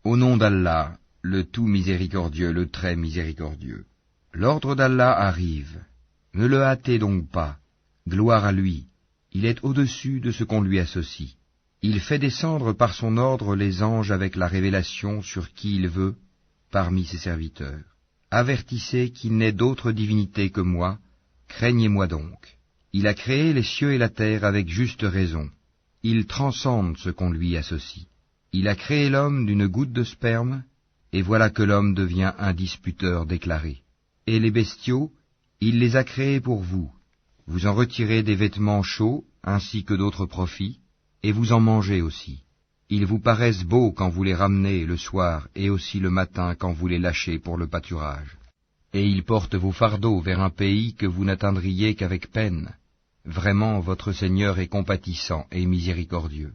Au nom d'Allah, le tout miséricordieux, le très miséricordieux. L'ordre d'Allah arrive. Ne le hâtez donc pas. Gloire à lui. Il est au-dessus de ce qu'on lui associe. Il fait descendre par son ordre les anges avec la révélation sur qui il veut, parmi ses serviteurs. Avertissez qu'il n'est d'autre divinité que moi, craignez-moi donc. Il a créé les cieux et la terre avec juste raison. Il transcende ce qu'on lui associe. Il a créé l'homme d'une goutte de sperme, et voilà que l'homme devient un disputeur déclaré. Et les bestiaux, il les a créés pour vous. Vous en retirez des vêtements chauds, ainsi que d'autres profits, et vous en mangez aussi. Ils vous paraissent beaux quand vous les ramenez le soir et aussi le matin quand vous les lâchez pour le pâturage. Et ils portent vos fardeaux vers un pays que vous n'atteindriez qu'avec peine. Vraiment, votre Seigneur est compatissant et miséricordieux.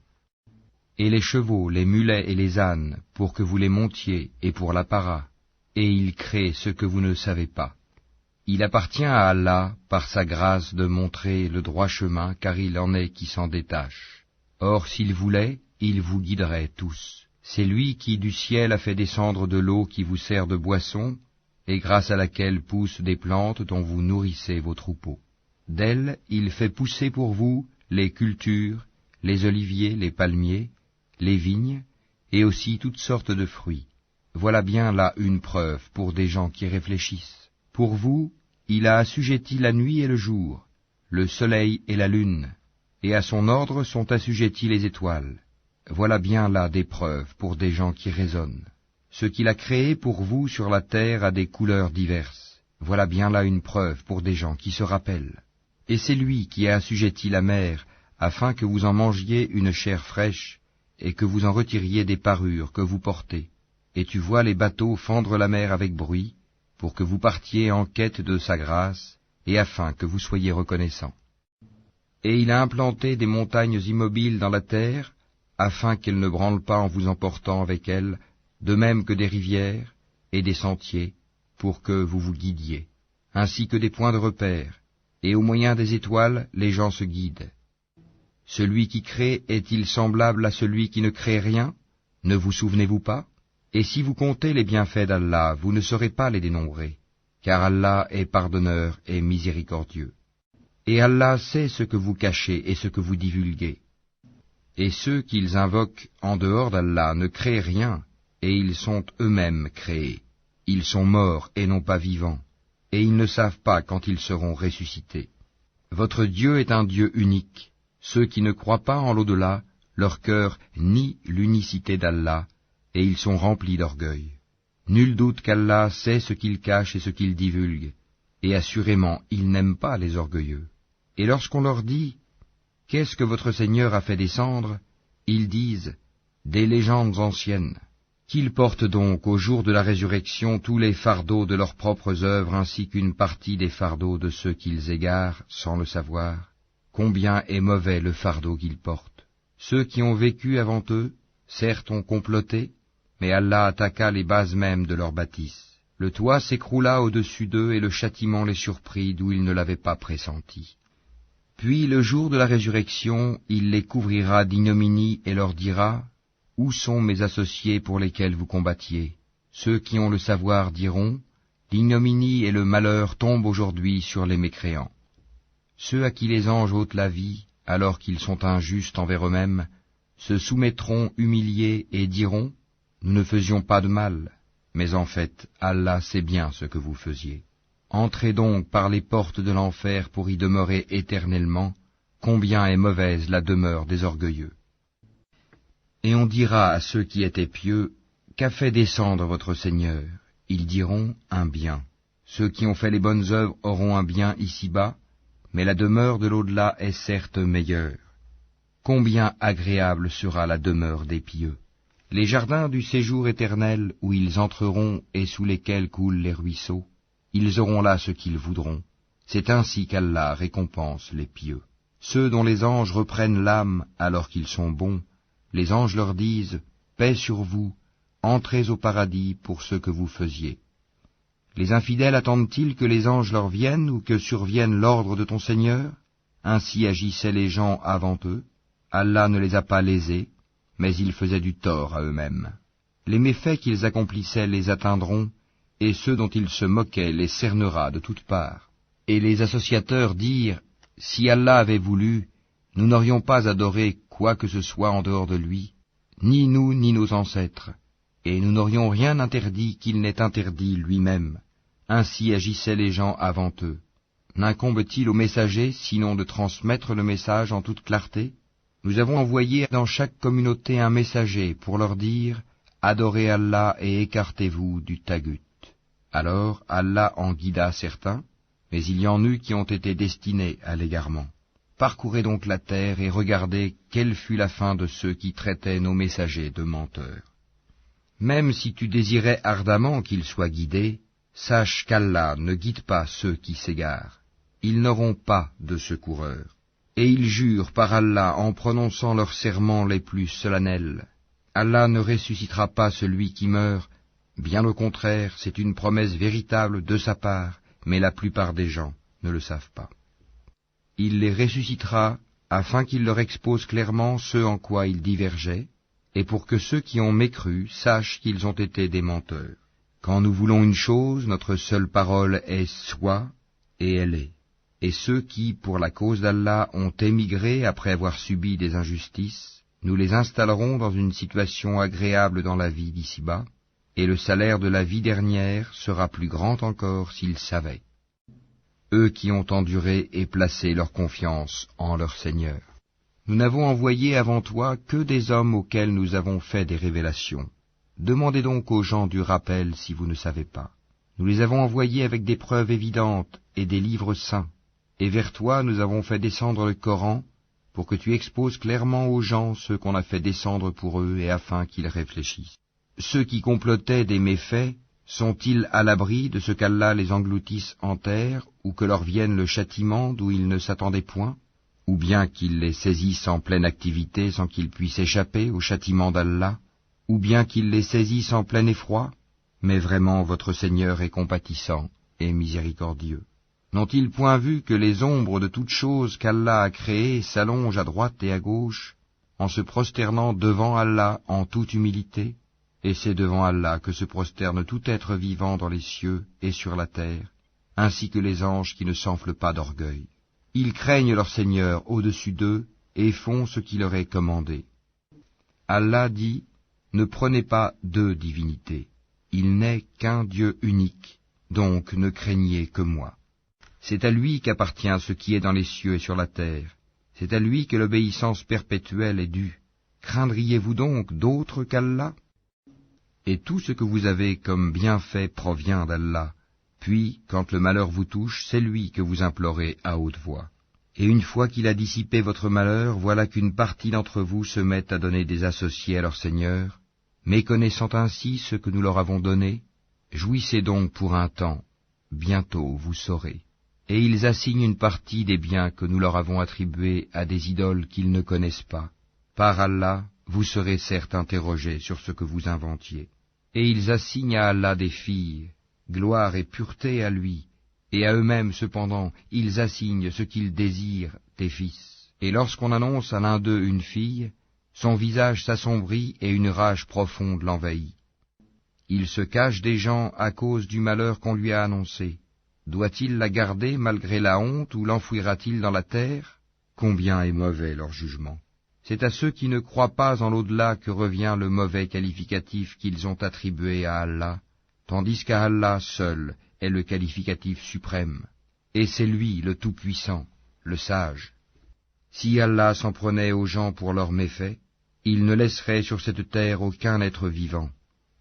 Et les chevaux, les mulets et les ânes, pour que vous les montiez, et pour la para, et il crée ce que vous ne savez pas. Il appartient à Allah, par sa grâce, de montrer le droit chemin, car il en est qui s'en détache. Or, s'il voulait, il vous guiderait tous. C'est lui qui du ciel a fait descendre de l'eau qui vous sert de boisson, et grâce à laquelle poussent des plantes dont vous nourrissez vos troupeaux. D'elle, il fait pousser pour vous les cultures, les oliviers, les palmiers, les vignes, et aussi toutes sortes de fruits. Voilà bien là une preuve pour des gens qui réfléchissent. Pour vous, il a assujetti la nuit et le jour, le soleil et la lune, et à son ordre sont assujettis les étoiles. Voilà bien là des preuves pour des gens qui raisonnent. Ce qu'il a créé pour vous sur la terre a des couleurs diverses. Voilà bien là une preuve pour des gens qui se rappellent. Et c'est lui qui a assujetti la mer, afin que vous en mangiez une chair fraîche, et que vous en retiriez des parures que vous portez. Et tu vois les bateaux fendre la mer avec bruit, pour que vous partiez en quête de sa grâce, et afin que vous soyez reconnaissants. Et il a implanté des montagnes immobiles dans la terre, afin qu'elles ne branlent pas en vous emportant avec elles, de même que des rivières et des sentiers, pour que vous vous guidiez, ainsi que des points de repère, et au moyen des étoiles les gens se guident. Celui qui crée est-il semblable à celui qui ne crée rien? Ne vous souvenez-vous pas? Et si vous comptez les bienfaits d'Allah, vous ne saurez pas les dénombrer, car Allah est pardonneur et miséricordieux. Et Allah sait ce que vous cachez et ce que vous divulguez. Et ceux qu'ils invoquent en dehors d'Allah ne créent rien, et ils sont eux-mêmes créés. Ils sont morts et non pas vivants, et ils ne savent pas quand ils seront ressuscités. Votre Dieu est un Dieu unique. Ceux qui ne croient pas en l'au-delà, leur cœur nie l'unicité d'Allah, et ils sont remplis d'orgueil. Nul doute qu'Allah sait ce qu'il cache et ce qu'il divulgue, et assurément il n'aime pas les orgueilleux. Et lorsqu'on leur dit « Qu'est-ce que votre Seigneur a fait descendre ?» ils disent « Des légendes anciennes. » Qu'ils portent donc au jour de la résurrection tous les fardeaux de leurs propres œuvres ainsi qu'une partie des fardeaux de ceux qu'ils égarent sans le savoir. Combien est mauvais le fardeau qu'ils portent. Ceux qui ont vécu avant eux, certes ont comploté, mais Allah attaqua les bases mêmes de leur bâtisse. Le toit s'écroula au-dessus d'eux et le châtiment les surprit d'où ils ne l'avaient pas pressenti. Puis le jour de la résurrection, il les couvrira d'ignominie et leur dira « Où sont mes associés pour lesquels vous combattiez ?» Ceux qui ont le savoir diront « L'ignominie et le malheur tombent aujourd'hui sur les mécréants. » Ceux à qui les anges ôtent la vie, alors qu'ils sont injustes envers eux-mêmes, se soumettront humiliés et diront « Nous ne faisions pas de mal, mais en fait, Allah sait bien ce que vous faisiez. Entrez donc par les portes de l'enfer pour y demeurer éternellement, combien est mauvaise la demeure des orgueilleux. » Et on dira à ceux qui étaient pieux, « Qu'a fait descendre votre Seigneur ?» Ils diront, « Un bien. » Ceux qui ont fait les bonnes œuvres auront un bien ici-bas, mais la demeure de l'au-delà est certes meilleure. Combien agréable sera la demeure des pieux. Les jardins du séjour éternel où ils entreront et sous lesquels coulent les ruisseaux, ils auront là ce qu'ils voudront. C'est ainsi qu'Allah récompense les pieux. Ceux dont les anges reprennent l'âme alors qu'ils sont bons, les anges leur disent « Paix sur vous, entrez au paradis pour ce que vous faisiez. » Les infidèles attendent-ils que les anges leur viennent ou que survienne l'ordre de ton Seigneur? Ainsi agissaient les gens avant eux. Allah ne les a pas lésés, mais ils faisaient du tort à eux-mêmes. Les méfaits qu'ils accomplissaient les atteindront, et ceux dont ils se moquaient les cernera de toutes parts. Et les associateurs dirent, si Allah avait voulu, nous n'aurions pas adoré quoi que ce soit en dehors de lui, ni nous ni nos ancêtres, et nous n'aurions rien interdit qu'il n'ait interdit lui-même. Ainsi agissaient les gens avant eux. N'incombe-t-il au messager sinon de transmettre le message en toute clarté? Nous avons envoyé dans chaque communauté un messager pour leur dire « Adorez Allah et écartez-vous du tagut ». Alors Allah en guida certains, mais il y en eut qui ont été destinés à l'égarement. Parcourez donc la terre et regardez quelle fut la fin de ceux qui traitaient nos messagers de menteurs. Même si tu désirais ardemment qu'ils soient guidés, sache qu'Allah ne guide pas ceux qui s'égarent. Ils n'auront pas de secoureur. Et ils jurent par Allah en prononçant leurs serments les plus solennels. Allah ne ressuscitera pas celui qui meurt, bien au contraire, c'est une promesse véritable de sa part, mais la plupart des gens ne le savent pas. Il les ressuscitera afin qu'il leur expose clairement ce en quoi ils divergeaient, et pour que ceux qui ont mécru sachent qu'ils ont été des menteurs. Quand nous voulons une chose, notre seule parole est « soit » et elle est. Et ceux qui, pour la cause d'Allah, ont émigré après avoir subi des injustices, nous les installerons dans une situation agréable dans la vie d'ici-bas, et le salaire de la vie dernière sera plus grand encore s'ils savaient. Eux qui ont enduré et placé leur confiance en leur Seigneur. Nous n'avons envoyé avant toi que des hommes auxquels nous avons fait des révélations. Demandez donc aux gens du rappel si vous ne savez pas. Nous les avons envoyés avec des preuves évidentes et des livres saints. Et vers toi nous avons fait descendre le Coran, pour que tu exposes clairement aux gens ce qu'on a fait descendre pour eux et afin qu'ils réfléchissent. Ceux qui complotaient des méfaits, sont-ils à l'abri de ce qu'Allah les engloutisse en terre, ou que leur vienne le châtiment d'où ils ne s'attendaient point, ou bien qu'il les saisisse en pleine activité sans qu'ils puissent échapper au châtiment d'Allah, ou bien qu'il les saisisse en plein effroi? Mais vraiment votre Seigneur est compatissant et miséricordieux. N'ont-ils point vu que les ombres de toutes choses qu'Allah a créées s'allongent à droite et à gauche, en se prosternant devant Allah en toute humilité? Et c'est devant Allah que se prosterne tout être vivant dans les cieux et sur la terre, ainsi que les anges qui ne s'enflent pas d'orgueil. Ils craignent leur Seigneur au-dessus d'eux et font ce qui leur est commandé. Allah dit, ne prenez pas deux divinités. Il n'est qu'un Dieu unique, donc ne craignez que moi. C'est à lui qu'appartient ce qui est dans les cieux et sur la terre. C'est à lui que l'obéissance perpétuelle est due. Craindriez-vous donc d'autre qu'Allah? Et tout ce que vous avez comme bienfait provient d'Allah. Puis, quand le malheur vous touche, c'est lui que vous implorez à haute voix. Et une fois qu'il a dissipé votre malheur, voilà qu'une partie d'entre vous se met à donner des associés à leur Seigneur, méconnaissant ainsi ce que nous leur avons donné. Jouissez donc pour un temps, bientôt vous saurez. Et ils assignent une partie des biens que nous leur avons attribués à des idoles qu'ils ne connaissent pas. Par Allah, vous serez certes interrogés sur ce que vous inventiez. Et ils assignent à Allah des filles, gloire et pureté à lui, et à eux-mêmes cependant, ils assignent ce qu'ils désirent des fils. Et lorsqu'on annonce à l'un d'eux une fille, son visage s'assombrit et une rage profonde l'envahit. Il se cache des gens à cause du malheur qu'on lui a annoncé. Doit-il la garder malgré la honte ou l'enfouira-t-il dans la terre? Combien est mauvais leur jugement. C'est à ceux qui ne croient pas en l'au-delà que revient le mauvais qualificatif qu'ils ont attribué à Allah, tandis qu'à Allah seul est le qualificatif suprême, et c'est lui le Tout-Puissant, le Sage. Si Allah s'en prenait aux gens pour leurs méfaits, il ne laisserait sur cette terre aucun être vivant,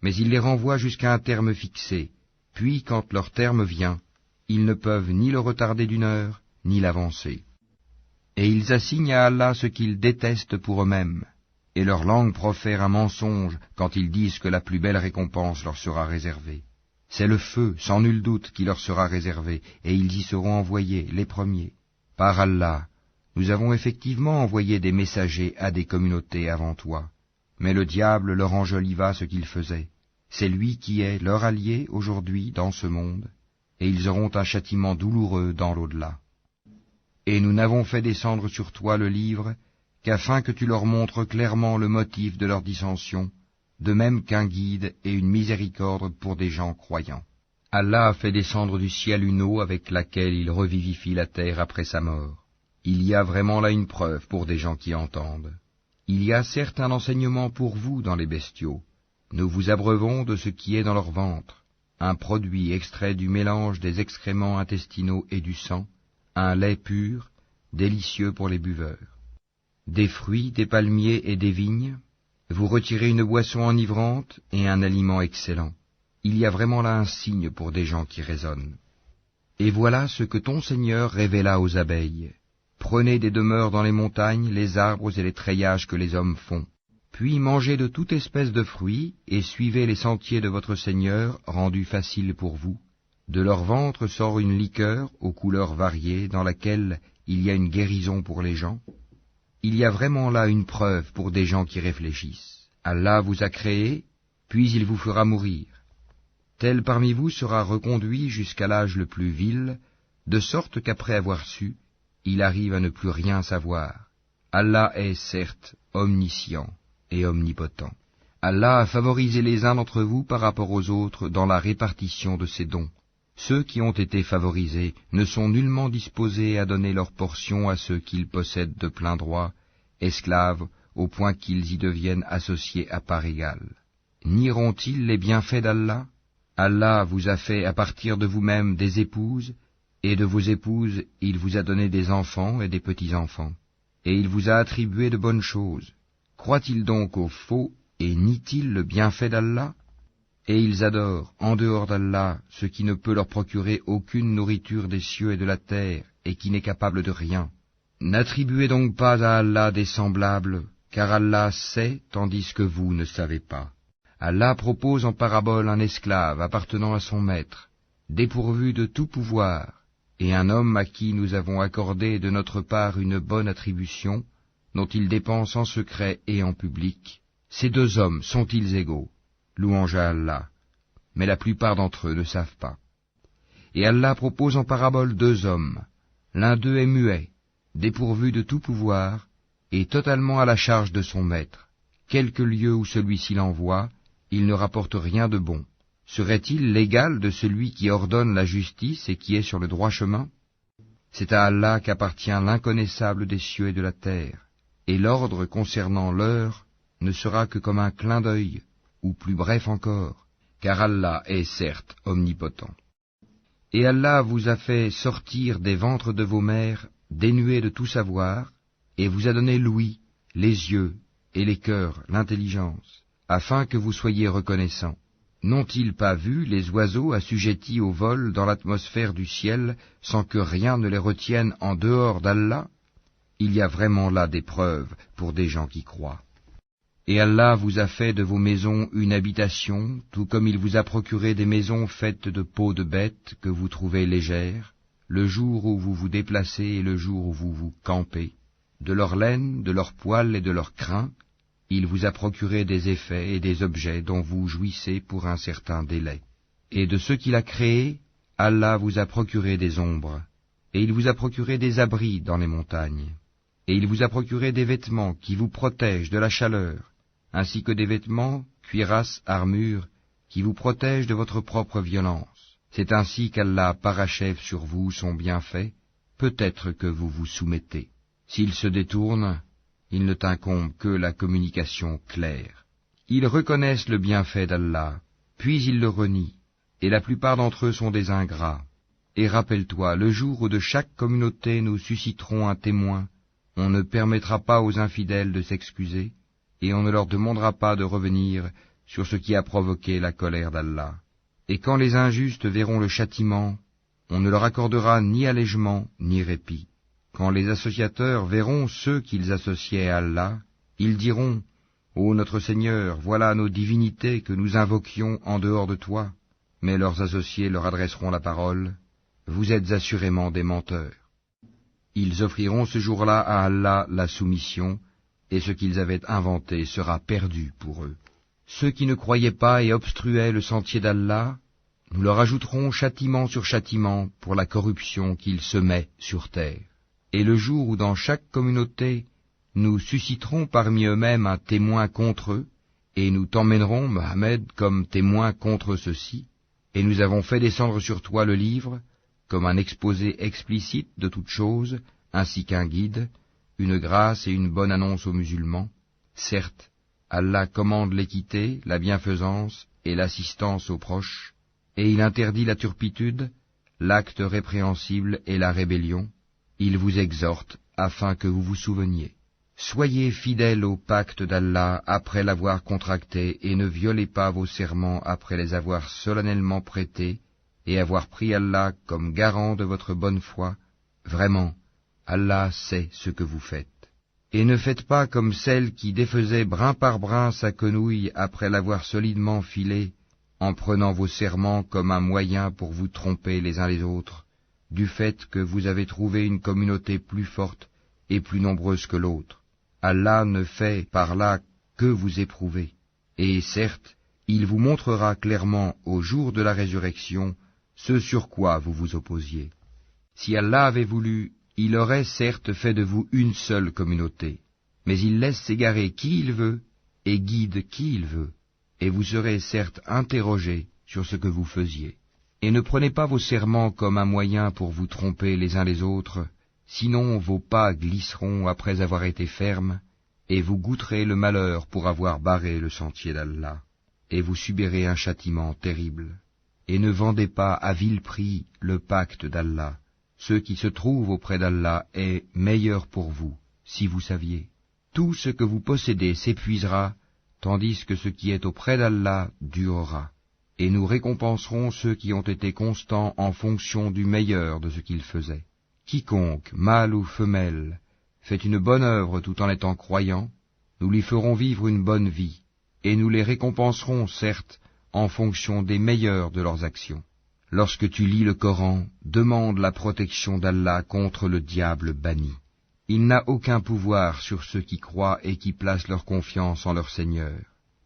mais il les renvoie jusqu'à un terme fixé, puis quand leur terme vient, ils ne peuvent ni le retarder d'une heure, ni l'avancer. Et ils assignent à Allah ce qu'ils détestent pour eux-mêmes, et leur langue profère un mensonge quand ils disent que la plus belle récompense leur sera réservée. C'est le feu, sans nul doute, qui leur sera réservé, et ils y seront envoyés, les premiers. Par Allah, nous avons effectivement envoyé des messagers à des communautés avant toi, mais le diable leur enjoliva ce qu'il faisait. C'est lui qui est leur allié aujourd'hui dans ce monde, et ils auront un châtiment douloureux dans l'au-delà. Et nous n'avons fait descendre sur toi le livre qu'afin que tu leur montres clairement le motif de leur dissension, de même qu'un guide et une miséricorde pour des gens croyants. Allah a fait descendre du ciel une eau avec laquelle il revivifie la terre après sa mort. Il y a vraiment là une preuve pour des gens qui entendent. Il y a certes un enseignement pour vous dans les bestiaux. Nous vous abreuvons de ce qui est dans leur ventre, un produit extrait du mélange des excréments intestinaux et du sang, un lait pur, délicieux pour les buveurs. Des fruits, des palmiers et des vignes, vous retirez une boisson enivrante et un aliment excellent. Il y a vraiment là un signe pour des gens qui raisonnent. Et voilà ce que ton Seigneur révéla aux abeilles. Prenez des demeures dans les montagnes, les arbres et les treillages que les hommes font. Puis mangez de toute espèce de fruits, et suivez les sentiers de votre Seigneur, rendus faciles pour vous. De leur ventre sort une liqueur aux couleurs variées, dans laquelle il y a une guérison pour les gens. Il y a vraiment là une preuve pour des gens qui réfléchissent. Allah vous a créé, puis il vous fera mourir. Tel parmi vous sera reconduit jusqu'à l'âge le plus vil, de sorte qu'après avoir su, il arrive à ne plus rien savoir. Allah est certes omniscient et omnipotent. Allah a favorisé les uns d'entre vous par rapport aux autres dans la répartition de ses dons. Ceux qui ont été favorisés ne sont nullement disposés à donner leur portion à ceux qu'ils possèdent de plein droit, esclaves, au point qu'ils y deviennent associés à part égale. Nieront-ils les bienfaits d'Allah ? Allah vous a fait à partir de vous-même des épouses, et de vos épouses il vous a donné des enfants et des petits-enfants, et il vous a attribué de bonnes choses. Croient-ils donc au faux et nient-ils le bienfait d'Allah ? Et ils adorent, en dehors d'Allah, ce qui ne peut leur procurer aucune nourriture des cieux et de la terre, et qui n'est capable de rien. N'attribuez donc pas à Allah des semblables, car Allah sait, tandis que vous ne savez pas. Allah propose en parabole un esclave appartenant à son maître, dépourvu de tout pouvoir, et un homme à qui nous avons accordé de notre part une bonne attribution, dont il dépense en secret et en public. Ces deux hommes sont-ils égaux ? Louange à Allah. Mais la plupart d'entre eux ne savent pas. Et Allah propose en parabole deux hommes. L'un d'eux est muet, dépourvu de tout pouvoir, et totalement à la charge de son maître. Quelque lieu où celui-ci l'envoie, il ne rapporte rien de bon. Serait-il l'égal de celui qui ordonne la justice et qui est sur le droit chemin ? C'est à Allah qu'appartient l'inconnaissable des cieux et de la terre, et l'ordre concernant l'heure ne sera que comme un clin d'œil, ou plus bref encore, car Allah est certes omnipotent. Et Allah vous a fait sortir des ventres de vos mères, dénués de tout savoir, et vous a donné l'ouïe, les yeux, et les cœurs, l'intelligence, afin que vous soyez reconnaissants. N'ont-ils pas vu les oiseaux assujettis au vol dans l'atmosphère du ciel, sans que rien ne les retienne en dehors d'Allah ? Il y a vraiment là des preuves pour des gens qui croient. Et Allah vous a fait de vos maisons une habitation, tout comme il vous a procuré des maisons faites de peaux de bêtes que vous trouvez légères, le jour où vous vous déplacez et le jour où vous vous campez. De leur laine, de leurs poils et de leurs crins, il vous a procuré des effets et des objets dont vous jouissez pour un certain délai. Et de ce qu'il a créé, Allah vous a procuré des ombres, et il vous a procuré des abris dans les montagnes, et il vous a procuré des vêtements qui vous protègent de la chaleur, ainsi que des vêtements, cuirasses, armures, qui vous protègent de votre propre violence. C'est ainsi qu'Allah parachève sur vous son bienfait, peut-être que vous vous soumettez. S'il se détourne, il ne t'incombe que la communication claire. Ils reconnaissent le bienfait d'Allah, puis ils le renient, et la plupart d'entre eux sont des ingrats. Et rappelle-toi, le jour où de chaque communauté nous susciterons un témoin, on ne permettra pas aux infidèles de s'excuser, et on ne leur demandera pas de revenir sur ce qui a provoqué la colère d'Allah. Et quand les injustes verront le châtiment, on ne leur accordera ni allègement ni répit. Quand les associateurs verront ceux qu'ils associaient à Allah, ils diront « Ô notre Seigneur, voilà nos divinités que nous invoquions en dehors de toi. » Mais leurs associés leur adresseront la parole « Vous êtes assurément des menteurs. » Ils offriront ce jour-là à Allah la soumission, et ce qu'ils avaient inventé sera perdu pour eux. Ceux qui ne croyaient pas et obstruaient le sentier d'Allah, nous leur ajouterons châtiment sur châtiment pour la corruption qu'ils semaient sur terre. Et le jour où dans chaque communauté nous susciterons parmi eux-mêmes un témoin contre eux, Et nous t'emmènerons, Mohammed, comme témoin contre ceci, et nous avons fait descendre sur toi le livre, comme un exposé explicite de toutes choses, ainsi qu'un guide, une grâce et une bonne annonce aux musulmans. Certes, Allah commande l'équité, la bienfaisance et l'assistance aux proches, et il interdit la turpitude, l'acte répréhensible et la rébellion. Il vous exhorte afin que vous vous souveniez. Soyez fidèles au pacte d'Allah après l'avoir contracté et ne violez pas vos serments après les avoir solennellement prêtés et avoir pris Allah comme garant de votre bonne foi. Vraiment, Allah sait ce que vous faites. Et ne faites pas comme celle qui défaisait brin par brin sa quenouille après l'avoir solidement filée, en prenant vos serments comme un moyen pour vous tromper les uns les autres, du fait que vous avez trouvé une communauté plus forte et plus nombreuse que l'autre. Allah ne fait par là que vous éprouver, et certes, il vous montrera clairement au jour de la résurrection ce sur quoi vous vous opposiez. Si Allah avait voulu, il aurait certes fait de vous une seule communauté, mais il laisse s'égarer qui il veut et guide qui il veut, et vous serez certes interrogés sur ce que vous faisiez. Et ne prenez pas vos serments comme un moyen pour vous tromper les uns les autres, sinon vos pas glisseront après avoir été fermes, et vous goûterez le malheur pour avoir barré le sentier d'Allah, et vous subirez un châtiment terrible. Et ne vendez pas à vil prix le pacte d'Allah. Ce qui se trouve auprès d'Allah est meilleur pour vous, si vous saviez. Tout ce que vous possédez s'épuisera, tandis que ce qui est auprès d'Allah durera. Et nous récompenserons ceux qui ont été constants en fonction du meilleur de ce qu'ils faisaient. Quiconque, mâle ou femelle, fait une bonne œuvre tout en étant croyant, nous lui ferons vivre une bonne vie, et nous les récompenserons, certes, en fonction des meilleurs de leurs actions. Lorsque tu lis le Coran, demande la protection d'Allah contre le diable banni. Il n'a aucun pouvoir sur ceux qui croient et qui placent leur confiance en leur Seigneur.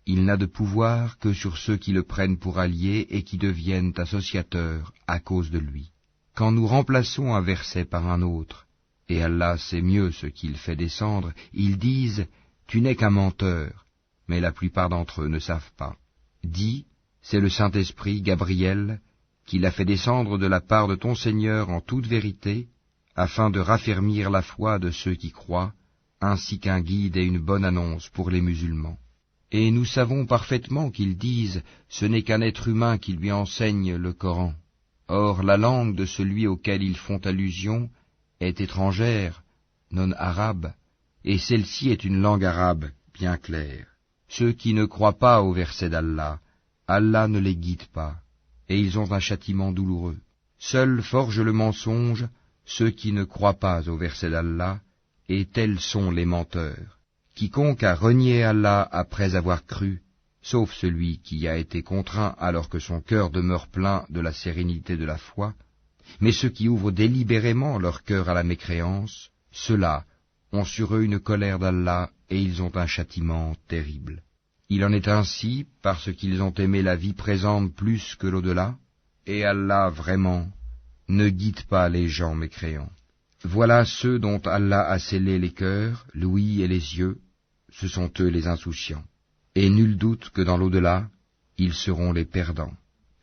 Il n'a de pouvoir que sur ceux qui le prennent pour allié et qui deviennent associateurs à cause de lui. Quand nous remplaçons un verset par un autre, et Allah sait mieux ce qu'il fait descendre, ils disent « Tu n'es qu'un menteur », mais la plupart d'entre eux ne savent pas. Dis, c'est le Saint-Esprit, Gabriel, qui l'a fait descendre de la part de ton Seigneur en toute vérité, afin de raffermir la foi de ceux qui croient, ainsi qu'un guide et une bonne annonce pour les musulmans. Et nous savons parfaitement qu'ils disent « Ce n'est qu'un être humain qui lui enseigne le Coran ». Or, la langue de celui auquel ils font allusion est étrangère, non arabe, et celle-ci est une langue arabe bien claire. Ceux qui ne croient pas au verset d'Allah, Allah ne les guide pas, et ils ont un châtiment douloureux. Seuls forgent le mensonge ceux qui ne croient pas au verset d'Allah, et tels sont les menteurs. Quiconque a renié Allah après avoir cru, sauf celui qui a été contraint alors que son cœur demeure plein de la sérénité de la foi, mais ceux qui ouvrent délibérément leur cœur à la mécréance, ceux-là ont sur eux une colère d'Allah et ils ont un châtiment terrible. Il en est ainsi parce qu'ils ont aimé la vie présente plus que l'au-delà, et Allah vraiment ne guide pas les gens mécréants. Voilà ceux dont Allah a scellé les cœurs, l'ouïe et les yeux, ce sont eux les insouciants. Et nul doute que dans l'au-delà, ils seront les perdants.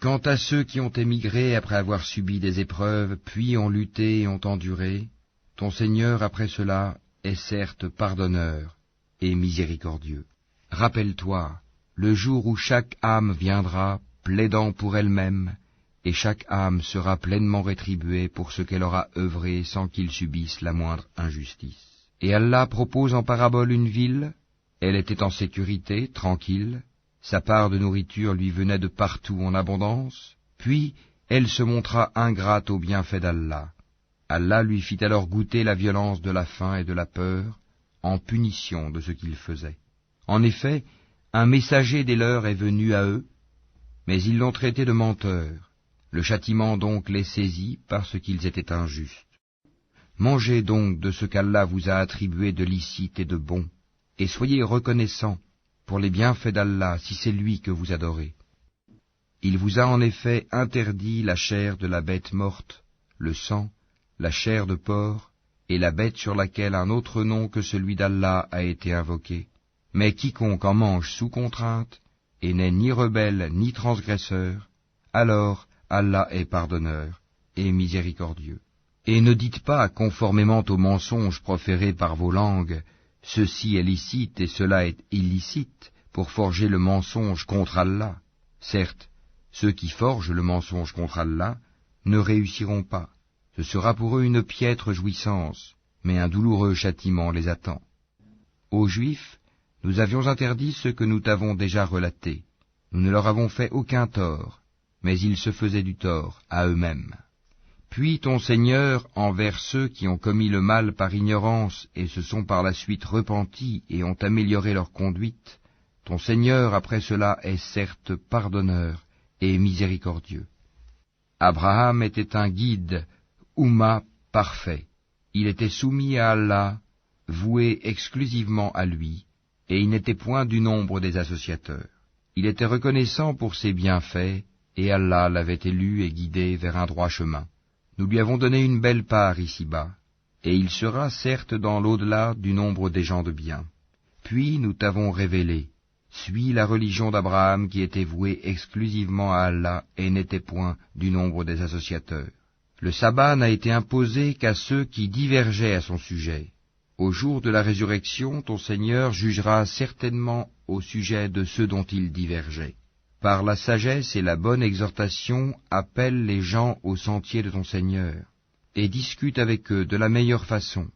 Quant à ceux qui ont émigré après avoir subi des épreuves, puis ont lutté et ont enduré, ton Seigneur après cela est certes pardonneur et miséricordieux. Rappelle-toi, le jour où chaque âme viendra, plaidant pour elle-même, et chaque âme sera pleinement rétribuée pour ce qu'elle aura œuvré sans qu'il subisse la moindre injustice. Et Allah propose en parabole une ville. Elle était en sécurité, tranquille, sa part de nourriture lui venait de partout en abondance, puis elle se montra ingrate aux bienfaits d'Allah. Allah lui fit alors goûter la violence de la faim et de la peur, en punition de ce qu'il faisait. En effet, un messager des leurs est venu à eux, mais ils l'ont traité de menteur. Le châtiment donc les saisit parce qu'ils étaient injustes. Mangez donc de ce qu'Allah vous a attribué de licite et de bon, et soyez reconnaissants pour les bienfaits d'Allah si c'est lui que vous adorez. Il vous a en effet interdit la chair de la bête morte, le sang, la chair de porc, et la bête sur laquelle un autre nom que celui d'Allah a été invoqué, Mais quiconque en mange sous contrainte, et n'est ni rebelle ni transgresseur, alors Allah est pardonneur et miséricordieux. Et ne dites pas, conformément aux mensonges proférés par vos langues, ceci est licite et cela est illicite, pour forger le mensonge contre Allah. Certes, ceux qui forgent le mensonge contre Allah ne réussiront pas. Ce sera pour eux une piètre jouissance, mais un douloureux châtiment les attend. Aux Juifs, nous avions interdit ce que nous t'avons déjà relaté. Nous ne leur avons fait aucun tort, mais ils se faisaient du tort à eux-mêmes. Puis ton Seigneur, envers ceux qui ont commis le mal par ignorance et se sont par la suite repentis et ont amélioré leur conduite, ton Seigneur après cela est certes pardonneur et miséricordieux. Abraham était un guide, Oumma parfait. Il était soumis à Allah, voué exclusivement à lui, et il n'était point du nombre des associateurs. Il était reconnaissant pour ses bienfaits, et Allah l'avait élu et guidé vers un droit chemin. Nous lui avons donné une belle part ici-bas, et il sera certes dans l'au-delà du nombre des gens de bien. Puis nous t'avons révélé, suis la religion d'Abraham qui était vouée exclusivement à Allah et n'était point du nombre des associateurs. Le sabbat n'a été imposé qu'à ceux qui divergeaient à son sujet. Au jour de la résurrection, ton Seigneur jugera certainement au sujet de ceux dont ils divergeaient. Par la sagesse et la bonne exhortation, appelle les gens au sentier de ton Seigneur, et discute avec eux de la meilleure façon,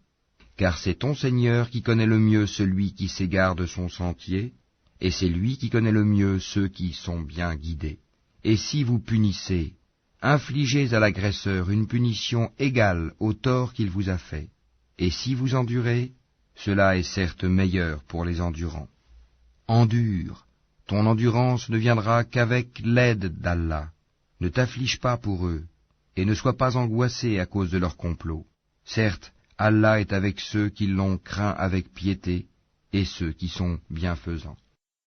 car c'est ton Seigneur qui connaît le mieux celui qui s'égare de son sentier, et c'est lui qui connaît le mieux ceux qui sont bien guidés. Et si vous punissez, infligez à l'agresseur une punition égale au tort qu'il vous a fait. Et si vous endurez, cela est certes meilleur pour les endurants. Endure, ton endurance ne viendra qu'avec l'aide d'Allah. Ne t'afflige pas pour eux, et ne sois pas angoissé à cause de leur complot. Certes, Allah est avec ceux qui l'ont craint avec piété, et ceux qui sont bienfaisants.